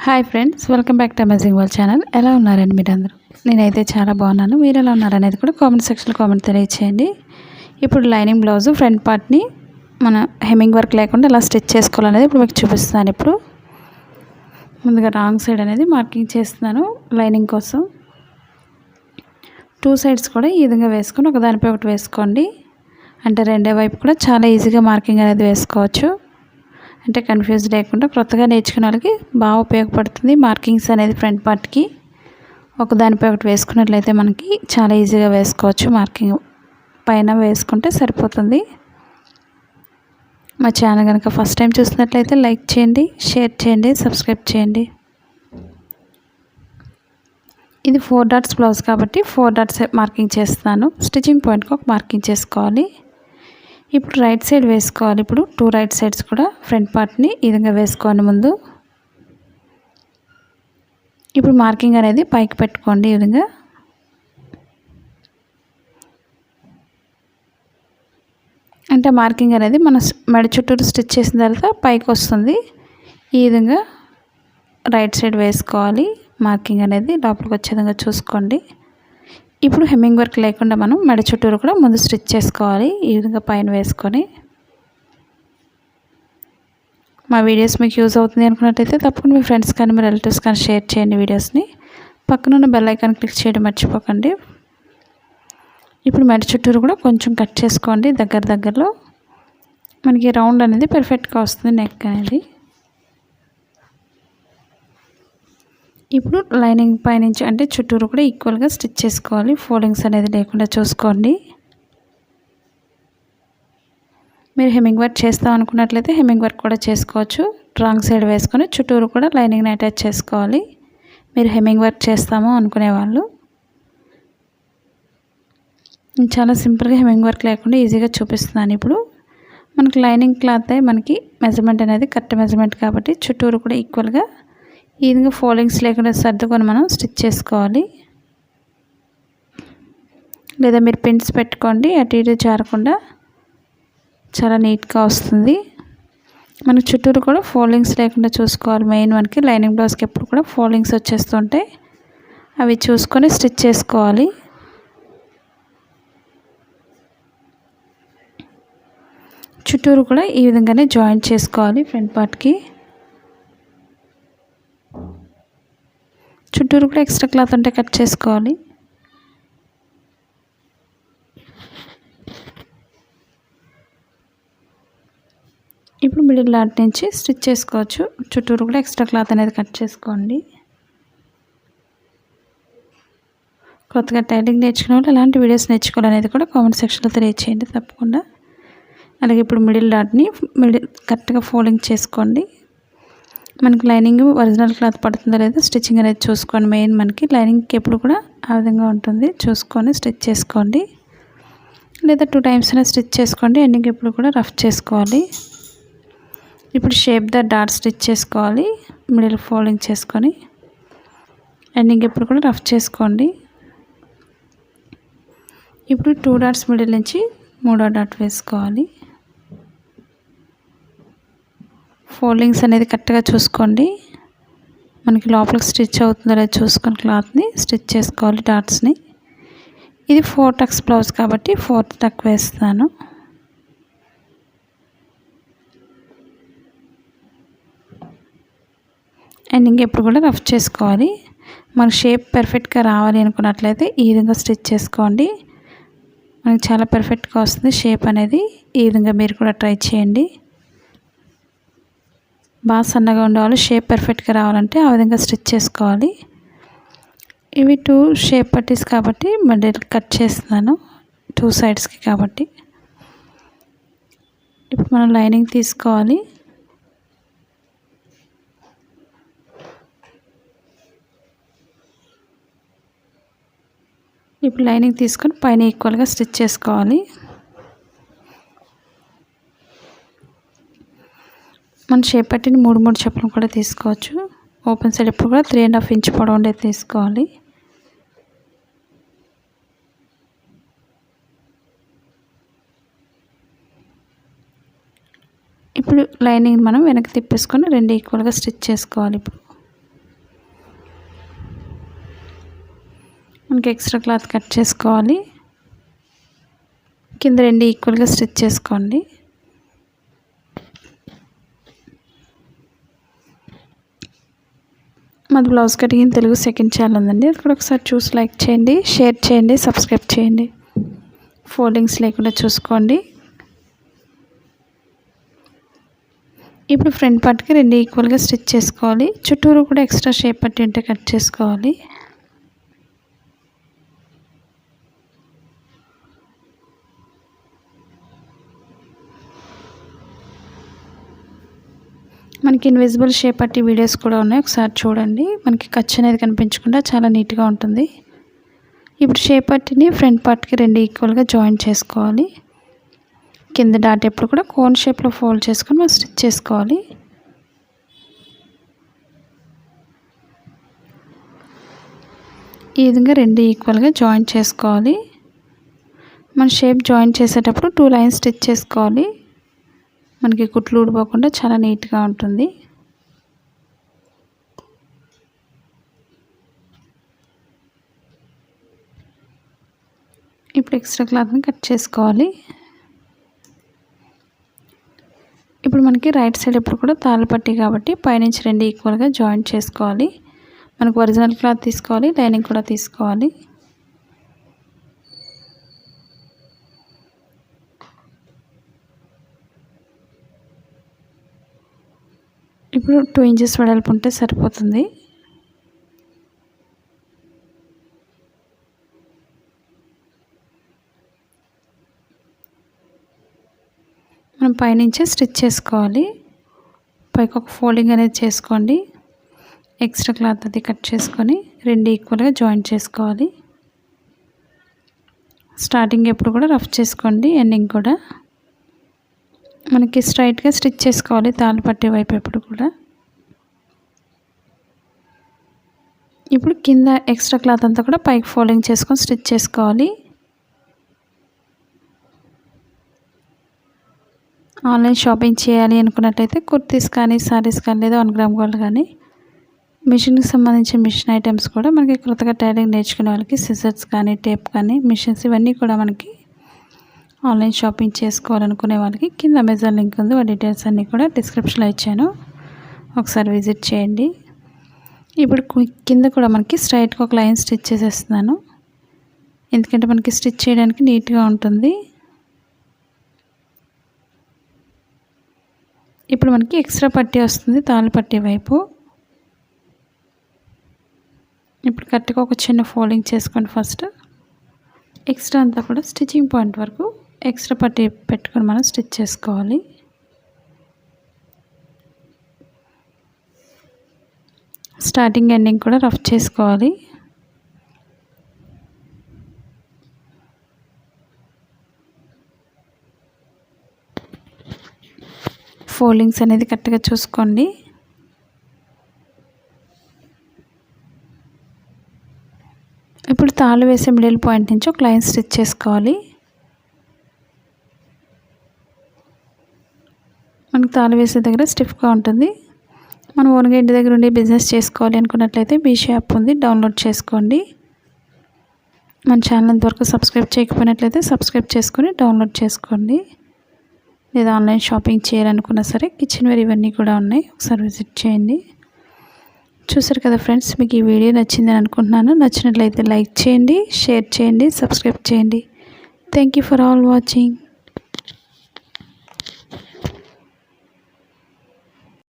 Hi friends, welcome back to amazing world channel. ఎలా ఉన్నారండి మీరందరూ? నేనైతే చాలా బాగున్నాను. మీరు ఎలా ఉన్నారనేది కూడా కామెంట్ సెక్షన్లో కామెంట్ తెలియచేయండి. ఇప్పుడు లైనింగ్ బ్లౌజ్ ఫ్రంట్ పార్ట్ని మన హెమ్మింగ్ వర్క్ లేకుండా ఎలా స్టిచ్ చేసుకోవాలనేది ఇప్పుడు మీకు చూపిస్తున్నాను. ఇప్పుడు ముందుగా రాంగ్ సైడ్ అనేది మార్కింగ్ చేస్తున్నాను లైనింగ్ కోసం. 2 సైడ్స్ కూడా ఈ విధంగా వేసుకొని ఒకదానిపై ఒకటి వేసుకోండి. అంటే రెండో వైపు కూడా చాలా ఈజీగా మార్కింగ్ అనేది వేసుకోవచ్చు. అంటే కన్ఫ్యూజ్ లేకుండా కొత్తగా నేర్చుకునే వాళ్ళకి బాగా ఉపయోగపడుతుంది మార్కింగ్స్ అనేది. ఫ్రంట్ పార్ట్కి ఒకదానిపై ఒకటి వేసుకున్నట్లయితే మనకి చాలా ఈజీగా వేసుకోవచ్చు. మార్కింగ్ పైన వేసుకుంటే సరిపోతుంది. మా ఛానల్ కనుక ఫస్ట్ టైం చూసినట్లయితే లైక్ చేయండి, షేర్ చేయండి, సబ్స్క్రైబ్ చేయండి. ఇది 4 డాట్స్ బ్లౌజ్ కాబట్టి 4 డాట్స్ మార్కింగ్ చేస్తున్నాను. స్టిచ్చింగ్ పాయింట్కి ఒక మార్కింగ్ చేసుకోవాలి. ఇప్పుడు రైట్ సైడ్ వేసుకోవాలి. ఇప్పుడు 2 రైట్ సైడ్స్ కూడా ఫ్రంట్ పార్ట్ని ఈ విధంగా వేసుకోండి ముందు. ఇప్పుడు మార్కింగ్ అనేది పైకి పెట్టుకోండి ఈ విధంగా. అంటే మార్కింగ్ అనేది మన మెడ చుట్టూరు స్టిచ్ చేసిన తర్వాత పైకి వస్తుంది. ఈ విధంగా రైట్ సైడ్ వేసుకోవాలి. మార్కింగ్ అనేది లోపలికి వచ్చే విధంగా చూసుకోండి. ఇప్పుడు హెమ్మింగ్ వర్క్ లేకుండా మనం మెడ చుట్టూరు కూడా ముందు స్టిచ్ చేసుకోవాలి. ఈ విధంగా పైన వేసుకొని. మా వీడియోస్ మీకు యూజ్ అవుతుంది అనుకున్నట్టయితే తప్పకుండా మీ ఫ్రెండ్స్ కానీ మీ రిలేటివ్స్ కానీ షేర్ చేయండి వీడియోస్ని. పక్కనున్న బెల్ ఐకాన్ క్లిక్ చేయడం మర్చిపోకండి. ఇప్పుడు మెడ చుట్టూరు కూడా కొంచెం కట్ చేసుకోండి. దగ్గరలో మనకి రౌండ్ అనేది పర్ఫెక్ట్గా వస్తుంది నెక్ అనేది. ఇప్పుడు లైనింగ్ పైనుంచి అంటే చుట్టూరు కూడా ఈక్వల్గా స్టిచ్ చేసుకోవాలి. ఫోల్డింగ్స్ అనేది లేకుండా చూసుకోండి. మీరు హెమ్మింగ్ వర్క్ చేస్తాం అనుకున్నట్లయితే హెమ్మింగ్ వర్క్ కూడా చేసుకోవచ్చు. రాంగ్ సైడ్ వేసుకొని చుట్టూరు కూడా లైనింగ్ని అటాచ్ చేసుకోవాలి. మీరు హెమ్మింగ్ వర్క్ చేస్తాము అనుకునేవాళ్ళు. చాలా సింపుల్గా హెమ్మింగ్ వర్క్ లేకుండా ఈజీగా చూపిస్తున్నాను. ఇప్పుడు మనకి లైనింగ్ క్లాత్ మనకి మెజర్మెంట్ అనేది కరెక్ట్ మెజర్మెంట్ కాబట్టి చుట్టూరు కూడా ఈక్వల్గా ఈ విధంగా ఫోల్డింగ్స్ లేకుండా సర్దుకొని మనం స్టిచ్ చేసుకోవాలి. లేదా మీరు పిన్స్ పెట్టుకోండి, అటు ఇటు జారకుండా చాలా నీట్గా వస్తుంది. మనకు చుట్టూరు కూడా ఫోల్డింగ్స్ లేకుండా చూసుకోవాలి. మెయిన్ మనకి లైనింగ్ బ్లౌజ్కి ఎప్పుడు కూడా ఫోల్డింగ్స్ వచ్చేస్తుంటాయి, అవి చూసుకొని స్టిచ్ చేసుకోవాలి. చుట్టూరు కూడా ఈ విధంగానే జాయింట్ చేసుకోవాలి. ఫ్రంట్ పార్ట్కి చుట్టూరు కూడా ఎక్స్ట్రా క్లాత్ ఉంటే కట్ చేసుకోవాలి. ఇప్పుడు మిడిల్ డాట్ నుంచి స్టిచ్ చేసుకోవచ్చు. చుట్టూరు కూడా ఎక్స్ట్రా క్లాత్ అనేది కట్ చేసుకోండి. కొత్తగా టైలింగ్ నేర్చుకునే వాళ్ళు ఎలాంటి వీడియోస్ నేర్చుకోవాలనేది కూడా కామెంట్ సెక్షన్లో తెలియచేయండి తప్పకుండా. అలాగే ఇప్పుడు మిడిల్ డాట్ని కరెక్ట్గా ఫోల్డింగ్ చేసుకోండి. మనకి లైనింగ్ ఒరిజినల్ క్లాత్ పడుతుందో లేదో స్టిచ్చింగ్ అనేది చూసుకోండి. మెయిన్ మనకి లైనింగ్కి ఎప్పుడు కూడా ఆ విధంగా ఉంటుంది, చూసుకొని స్టిచ్ చేసుకోండి. లేదా 2 టైమ్స్ అయినా స్టిచ్ చేసుకోండి. ఎండింగ్ ఎప్పుడు కూడా రఫ్ చేసుకోవాలి. ఇప్పుడు షేప్ ద డాట్ స్టిచ్ చేసుకోవాలి. మిడిల్ ఫోల్డింగ్ చేసుకొని ఎండింగ్ ఎప్పుడు కూడా రఫ్ చేసుకోండి. ఇప్పుడు 2 డాట్స్ మిడిల్ నుంచి 3వ డాట్ వేసుకోవాలి. ఫోల్డింగ్స్ అనేది కరెక్ట్గా చూసుకోండి. మనకి లోపలికి స్టిచ్ అవుతుందో లేదో చూసుకొని క్లాత్ని స్టిచ్ చేసుకోవాలి డాట్స్ని. ఇది 4 టక్స్ బ్లౌజ్ కాబట్టి 4th టక్ వేస్తాను. ఎండింగ్ ఎప్పుడు కూడా రఫ్ చేసుకోవాలి. మనకు షేప్ పర్ఫెక్ట్గా రావాలి అనుకున్నట్లయితే ఈ విధంగా స్టిచ్ చేసుకోండి. మనకి చాలా పర్ఫెక్ట్గా వస్తుంది షేప్ అనేది. ఈ విధంగా మీరు కూడా ట్రై చేయండి. బాగా సన్నగా ఉండేవాళ్ళు షేప్ పర్ఫెక్ట్గా రావాలంటే ఆ విధంగా స్టిచ్ చేసుకోవాలి. ఇవి 2 షేప్ పట్టీస్ కాబట్టి మిడిల్ కట్ చేస్తున్నాను 2 సైడ్స్కి కాబట్టి. ఇప్పుడు మనం లైనింగ్ తీసుకోవాలి. ఇప్పుడు లైనింగ్ తీసుకొని పైన ఈక్వల్గా స్టిచ్ చేసుకోవాలి. మన షేప్ పట్టిని 3 చెప్పులు కూడా తీసుకోవచ్చు. ఓపెన్ సైడ్ ఎప్పుడు కూడా 3.5 ఇంచ్ పొడవు ఉండేది తీసుకోవాలి. ఇప్పుడు లైనింగ్ మనం వెనక్కి తిప్పేసుకొని 2 ఈక్వల్గా స్టిచ్ చేసుకోవాలి. ఇప్పుడు మనకి ఎక్స్ట్రా క్లాత్ కట్ చేసుకోవాలి. కింద 2 ఈక్వల్గా స్టిచ్ చేసుకోండి. మాది blouse cutting Telugu second channel ఉందండి, అది కూడా ఒకసారి చూసి లైక్ చేయండి, షేర్ చేయండి, సబ్స్క్రైబ్ చేయండి. ఫోల్డింగ్స్ లేకుండా చూసుకోండి. ఇప్పుడు ఫ్రంట్ పార్ట్కి 2 ఈక్వల్గా స్టిచ్ చేసుకోవాలి. చుట్టూరు కూడా ఎక్స్ట్రా షేప్ పట్టి ఉంటే కట్ చేసుకోవాలి. మనకి ఇన్విజిబుల్ షేప్ పట్టి వీడియోస్ కూడా ఉన్నాయి, ఒకసారి చూడండి. మనకి ఖర్చు అనేది కనిపించకుండా చాలా నీట్గా ఉంటుంది. ఇప్పుడు షేప్ పట్టిని ఫ్రంట్ పార్ట్కి 2 ఈక్వల్గా జాయిన్ చేసుకోవాలి. కింద డాట్ ఎప్పుడు కూడా కోన్ షేప్లో ఫోల్డ్ చేసుకొని మనం స్టిచ్ చేసుకోవాలి. ఈ విధంగా 2 ఈక్వల్గా జాయిన్ చేసుకోవాలి. మన షేప్ జాయిన్ చేసేటప్పుడు 2 లైన్స్ స్టిచ్ చేసుకోవాలి. మనకి కుట్లు ఊడిపోకుండా చాలా నీట్గా ఉంటుంది. ఇప్పుడు ఎక్స్ట్రా క్లాత్ని కట్ చేసుకోవాలి. ఇప్పుడు మనకి రైట్ సైడ్ ఎప్పుడు కూడా తాళ్ళు పట్టి కాబట్టి పైనుంచి 2 ఈక్వల్గా జాయిన్ చేసుకోవాలి. మనకు ఒరిజినల్ క్లాత్ తీసుకోవాలి, లైనింగ్ కూడా తీసుకోవాలి. ఇప్పుడు 2 ఇంచెస్ వెడల్పు ఉంటే సరిపోతుంది. మనం పైనుంచే స్టిచ్ చేసుకోవాలి. పైకి ఒక ఫోల్డింగ్ అనేది చేసుకోండి. ఎక్స్ట్రా క్లాత్ అది కట్ చేసుకొని 2 ఈక్వల్గా జాయిన్ చేసుకోవాలి. స్టార్టింగ్ ఎప్పుడు కూడా రఫ్ చేసుకోండి, ఎండింగ్ కూడా మనకి స్ట్రైట్గా స్టిచ్ చేసుకోవాలి. తాళ్ళు పట్టే వైపు ఎప్పుడు కూడా. ఇప్పుడు కింద ఎక్స్ట్రా క్లాత్ అంతా కూడా పైకి ఫోల్డింగ్ చేసుకొని స్టిచ్ చేసుకోవాలి. ఆన్లైన్ షాపింగ్ చేయాలి అనుకున్నట్లయితే కుర్తీస్ కానీ, సారీస్ కానీ, లేదా 1 గ్రామ్ గోల్డ్ కానీ, మిషన్కి సంబంధించిన మిషన్ ఐటమ్స్ కూడా మనకి కొత్తగా టైలరింగ్ నేర్చుకునే వాళ్ళకి సిజర్స్ కానీ, టేప్ కానీ, మిషన్స్ ఇవన్నీ కూడా మనకి ఆన్లైన్ షాపింగ్ చేసుకోవాలనుకునే వాళ్ళకి కింద అమెజాన్ లింక్ ఉంది. ఆ డీటెయిల్స్ అన్నీ కూడా డిస్క్రిప్షన్లో ఇచ్చాను, ఒకసారి విజిట్ చేయండి. ఇప్పుడు కింద కూడా మనకి స్ట్రైట్గా ఒక లైన్ స్టిచ్ చేసేస్తున్నాను, ఎందుకంటే మనకి స్టిచ్ చేయడానికి నీట్గా ఉంటుంది. ఇప్పుడు మనకి ఎక్స్ట్రా పట్టీ వస్తుంది తాళ్ళు పట్టీ వైపు. ఇప్పుడు కరెక్ట్గా ఒక చిన్న ఫోల్డింగ్ చేసుకోండి. ఫస్ట్ ఎక్స్ట్రా అంతా కూడా స్టిచ్చింగ్ పాయింట్ వరకు ఎక్స్ట్రా పట్టీ పెట్టుకొని మనం స్టిచ్ చేసుకోవాలి. స్టార్టింగ్ ఎండింగ్ కూడా రఫ్ చేసుకోవాలి. ఫోల్డింగ్స్ అనేది కరెక్ట్గా చూసుకోండి. ఇప్పుడు తాళ్ళు వేసే మిడిల్ పాయింట్ నుంచి ఒక లైన్ స్టిచ్ చేసుకోవాలి. మనకి తాళ్ళు వేసే దగ్గర స్టిఫ్గా ఉంటుంది. మనం ఓన్గా ఇంటి దగ్గర ఉండి బిజినెస్ చేసుకోవాలి అనుకున్నట్లయితే మీషో యాప్ ఉంది, డౌన్లోడ్ చేసుకోండి. మన ఛానల్ ఇంతవరకు సబ్స్క్రైబ్ చేయకపోయినట్లయితే సబ్స్క్రైబ్ చేసుకొని డౌన్లోడ్ చేసుకోండి. లేదా ఆన్లైన్ షాపింగ్ చేయాలనుకున్నా సరే కిచెన్ వేర్ ఇవన్నీ కూడా ఉన్నాయి, ఒకసారి విజిట్ చేయండి. చూసారు కదా ఫ్రెండ్స్, మీకు ఈ వీడియో నచ్చిందని అనుకుంటున్నాను. నచ్చినట్లయితే లైక్ చేయండి, షేర్ చేయండి, సబ్స్క్రైబ్ చేయండి. Thank you for all watching.